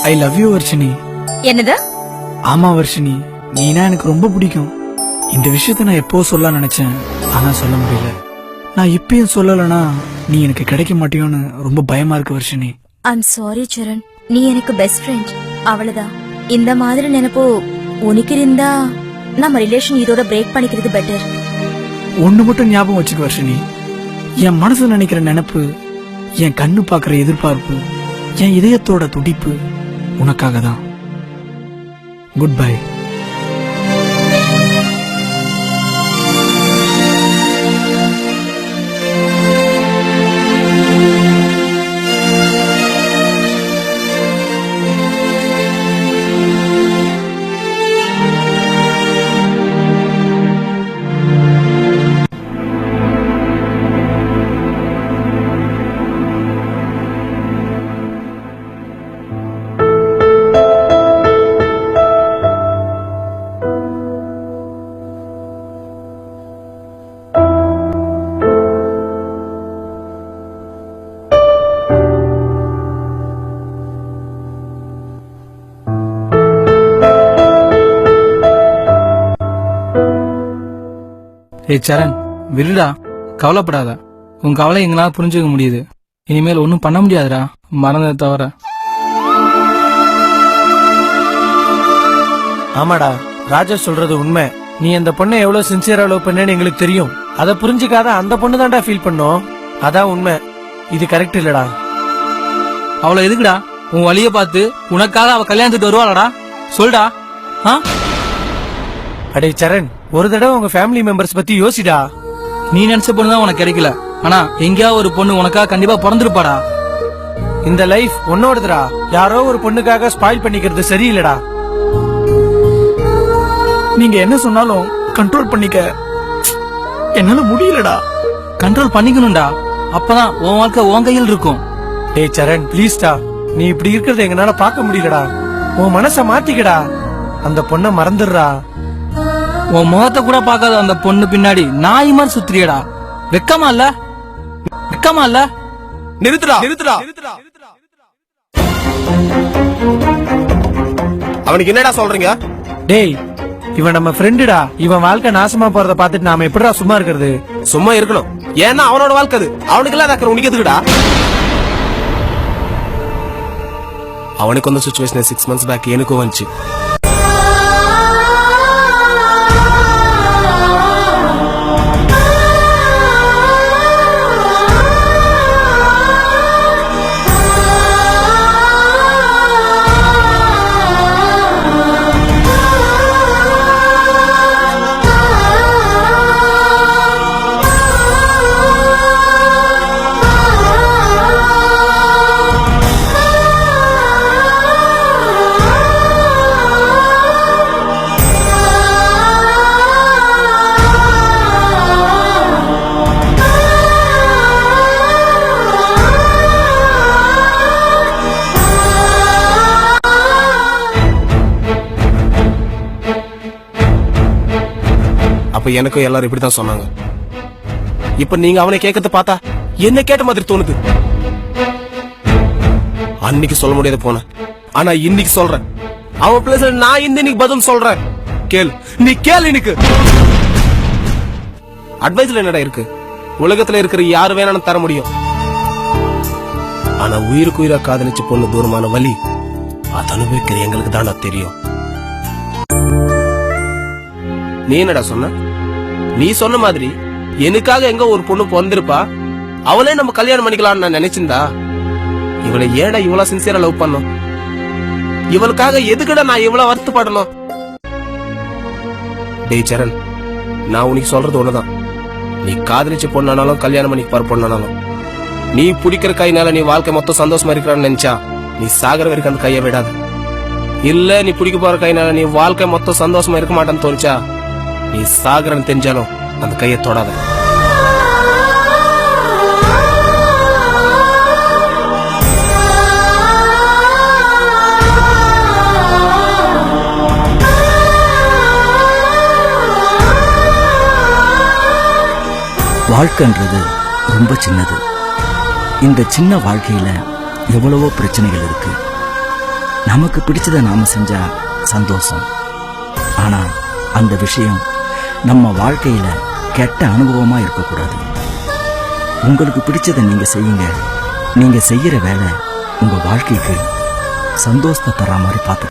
I love you Varshini. என்னது? ஆமா வர்ஷினி, நீனா எனக்கு ரொம்ப பிடிக்கும். இந்த விஷயத்த நான் எப்போ சொல்ல நினைச்சேன், ஆனா சொல்ல முடியல. நான் இப்பயும் சொல்லலனா நீ எனக்கு கிடைக்க மாட்டியோன்னு ரொம்ப பயமா இருக்கு வர்ஷினி. ஐம் சாரி சரண், நீ எனக்கு பெஸ்ட் ஃப்ரெண்ட், அவ்வளவுதான். இந்த மாதிரி நினைப்போ உனக்கு இருந்தா நம்ம ரிலேஷன் இதோட பிரேக் பண்ணிக்கிறது பெட்டர். ஒண்ணு மட்டும் ஞாபகம் வச்சுக்க வர்ஷினி, என் மனசு நினைக்கிற நினைப்பு, என் கண்ணு பாக்குற எதிர்பார்ப்பு, என் இதயத்தோட துடிப்பு உனக்காக தான். Good bye. ஏய் சரண், விடுடா, கவலைப்படாத. உன் கவலை எங்களால புரிஞ்சுக்க முடியுது. இனிமேல் ஒன்னும் பண்ண முடியாதுடா, மறந்ததை தவிர. ஆமாடா, ராஜா சொல்றது உண்மை. நீ அந்த பொண்ணை எவ்வளவு சின்சியரா லவ் பண்ணேன்னு எங்களுக்கு தெரியும். அதை புரிஞ்சுக்காத அந்த பொண்ணு தான்டா ஃபீல் பண்ணோம். அதான் உண்மை. இது கரெக்ட் இல்லடா. அவளை எதுக்குடா? உன் வழிய பார்த்து உனக்காக அவ கல்யாணத்துக்கு வருவாளடா? சொல்டா. அடே சரண், ஒரு தடவை உங்க ஃபேமிலி மெம்பர்ஸ் பத்தி யோசிடா. நீ நினைச்ச பொண்ணுதான் உனக்கு கிடைக்கல, ஆனா எங்கேயாவது ஒரு பொண்ணு உனக்காக கண்டிப்பா பிறந்திருப்பாடா. இந்த லைஃப் உன்னோடதுடா. யாரோ ஒரு பொண்ணுக்காக ஸ்பாயில் பண்ணிக்கிறது சரியில்லடா. நீங்க என்ன சொன்னாலும் கண்ட்ரோல் பண்ணிக்க என்னால முடியலடா. கண்ட்ரோல் பண்ணிக்கணும்டா, அப்பதான் உன் வாழ்க்கை உன் கையில் இருக்கும். டே சரண், ப்ளீஸ்டா. நீ இப்படி இருக்கிறத எங்கனால பார்க்க முடியலடா. உன் மனச மாத்திக்கடா. அந்த பொண்ணை மறந்துடுறா. உன் முகத்தை கூட பார்க்காத அந்த பொண்ணு பின்னாடி நாய் மாதிரி சுத்திரியடா. வெக்கமா இல்ல? வெக்கமா இல்ல? நிறுத்துடா. அவனுக்கு என்னடா சொல்றீங்க? டேய், இவன் நம்ம ஃப்ரெண்டுடா. இவன் வாழ்க்கை நாசமா போறத பார்த்துட்டு நாம எப்படிடா சும்மா இருக்கிறது? சும்மா இருக்கணும். ஏன்னா அவனோட வாழ்க்கை அது. அவனுக்கு எல்லாம் அக்கறை உனக்கு எதுக்குடா? அவனுக்கு வந்த சிச்சுவேஷன் 6 months பேக் எனக்கும் வந்துச்சு. அப்ப எனக்கும் எல்லாரும் இப்படிதான் சொன்னாங்க. இப்ப நீங்க அவனை கேட்கறத பார்த்தா என்ன கேட்ட மாதிரி தோணுது. அன்னைக்கு சொல்ல முடியாத போன, ஆனா இன்னைக்கு சொல்றேன். அவன் பிளேஸ்ல நான் இன்னைக்கு பதில் சொல்றேன். கேளு, நீ கேளு. எனக்கு அட்வைஸ்ல என்னடா இருக்கு? உலகத்துல இருக்கிற யாரு வேணாலும் தர முடியும். ஆனா உயிருக்கு உயிரா காதலிச்சு பொண்ணு தூரமான வலி அது அனுபவிக்கிற எங்களுக்கு தான்டா தெரியும். நீ என்னடா சொன்ன? நீ சொன்ன மாதிரி எனக்காக எங்க ஒரு பொண்ணு பிறந்திருப்பா, அவளே நம்ம கல்யாணம் பண்ணிக்கலாம்னு நான் நினைச்சிருந்தா இவளை ஏடா இவ்வளவு சின்சியரா லவ் பண்ணும்? இவளுக்காக எதுக்குடா நான் இவ்வளவு வருத்தப்படணும்? டேய் சரண், நான் உனக்கு சொல்றது ஒண்ணுதான். நீ காதலிச்ச பொண்ணானாலும் கல்யாணம் பண்ணி பாரு பொண்ணானாலும், நீ பிடிக்கிற கைனால நீ வாழ்க்கை மொத்தம் சந்தோஷமா இருக்கிறான்னு நினைச்சா நீ சாகர வரைக்கும் அந்த கையை விடாது. இல்ல நீ பிடிக்க போற கைனால நீ வாழ்க்கை மொத்தம் சந்தோஷமா இருக்க மாட்டேன்னு தோணுச்சா நீ சாகரன்னு தெரிஞ்சாலும் அந்த கையை தொடாத. வாழ்க்கைன்றது ரொம்ப சின்னது. இந்த சின்ன வாழ்க்கையில எவ்வளவோ பிரச்சனைகள் இருக்கு. நமக்கு பிடிச்சதை நாம செஞ்சா சந்தோஷம். ஆனா அந்த விஷயம் நம்ம வாழ்க்கையில கெட்ட அனுபவமா இருக்கக்கூடாது. உங்களுக்கு பிடிச்சதை நீங்க செய்யுங்க. நீங்க செய்யற வேலை உங்க வாழ்க்கைக்கு சந்தோஷத்தை தர மாதிரி பார்த்து